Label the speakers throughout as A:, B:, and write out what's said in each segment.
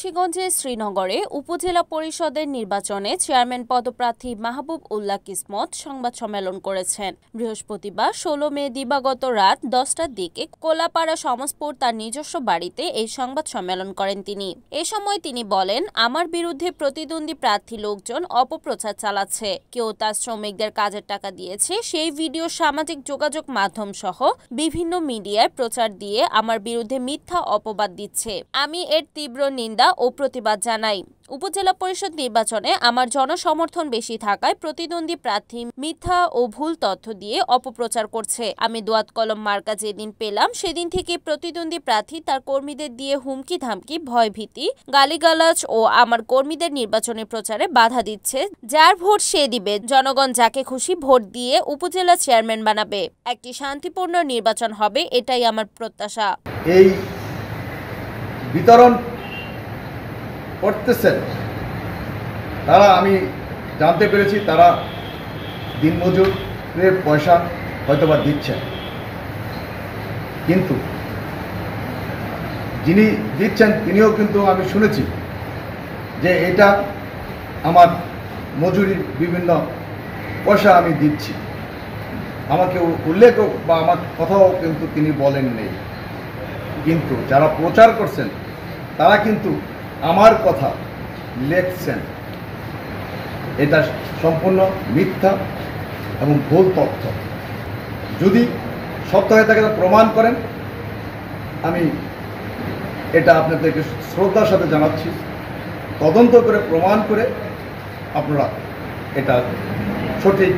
A: মুন্সিগঞ্জের শ্রীনগরে উপজেলা পরিষদের নির্বাচনে চেয়ারম্যান পদপ্রার্থী মাহবুব উল্লাহ কিসমত সংবাদ সম্মেলন করেছেন। বৃহস্পতিবার ১৬ মে দিবাগত রাত ১০টার দিকে কোলাপাড়া সমসপুর তার নিজস্ব বাড়িতে এই সংবাদ সম্মেলন করেন তিনি। এ সময় তিনি বলেন, আমার বিরুদ্ধে প্রতিদ্বন্দ্বী প্রার্থী লোকজন অপপ্রচার চালাচ্ছে। কেউ তার শ্রমিকদের কাজের টাকা দিয়েছে, সেই ভিডিও সামাজিক যোগাযোগ মাধ্যম সহ বিভিন্ন মিডিয়ায় প্রচার দিয়ে আমার বিরুদ্ধে মিথ্যা অপবাদ দিচ্ছে। আমি এর তীব্র নিন্দা ও প্রতিবাদ জানাই। উপজেলা পরিষদ নির্বাচনে আমার জনসমর্থন বেশি থাকায় প্রতিদ্বন্দ্বী প্রার্থী মিথ্যা ও ভুল তথ্য দিয়ে অপপ্রচার করছে। আমি দোয়াত কলম মার্কা যেদিন পেলাম সেদিন থেকে প্রতিদ্বন্দ্বী প্রার্থী তার কর্মীদের দিয়ে হুমকি ধামকি, ভয়ভীতি, গালিগালাজ ও আমার কর্মীদের নির্বাচনী প্রচারে বাধা দিচ্ছে। যার ভোট সে দিবে, জনগণ যাকে খুশি ভোট দিয়ে উপজেলা চেয়ারম্যান বানাবে। একটি শান্তিপূর্ণ নির্বাচন হবে, এটাই আমার প্রত্যাশা।
B: এই বিতরণ করতেছেন তারা, আমি জানতে পেরেছি তারা দিনমজুরের পয়সা হয়তোবা দিচ্ছেন, কিন্তু যিনি দিচ্ছেন তিনিও কিন্তু আমি শুনেছি যে এটা আমার মজুরির বিভিন্ন পয়সা আমি দিচ্ছি। আমাকে উল্লেখ বা আমার কথাও কিন্তু তিনি বলেন নেই, কিন্তু যারা প্রচার করছেন তারা কিন্তু আমার কথা লেখছেন। এটা সম্পূর্ণ মিথ্যা এবং ভুল তথ্য। যদি সত্য হয়ে থাকে প্রমাণ করেন, আমি এটা আপনাদেরকে শ্রদ্ধার সাথে জানাচ্ছি। তদন্ত করে প্রমাণ করে আপনারা এটা সঠিক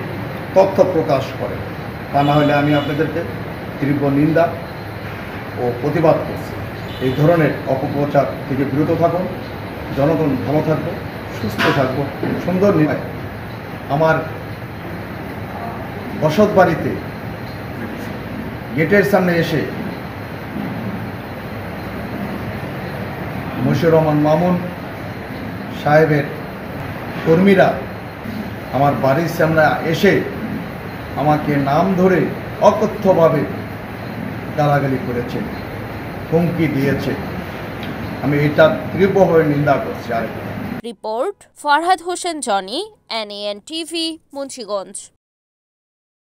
B: তথ্য প্রকাশ করেন, তা না হলে আমি আপনাদেরকে তীব্র নিন্দা ও প্রতিবাদ করছি। এই ধরনের অপপ্রচার থেকে বিরত থাকুন। জনগণ ভালো থাকবে, সুস্থ থাকবো, সুন্দর নির্বাচন। আমার বসত বাড়িতে গেটের সামনে এসে মশিউর রহমান মামুন সাহেবের কর্মীরা আমার বাড়ির সামনে এসে আমাকে নাম ধরে অকথ্যভাবে গালাগালি করেছে, হুমকি দিয়েছে। আমি এটা তীব্রভাবে নিন্দা করছি।
A: Report Farhad Hossain Johnny, NAN TV, Munshiganj.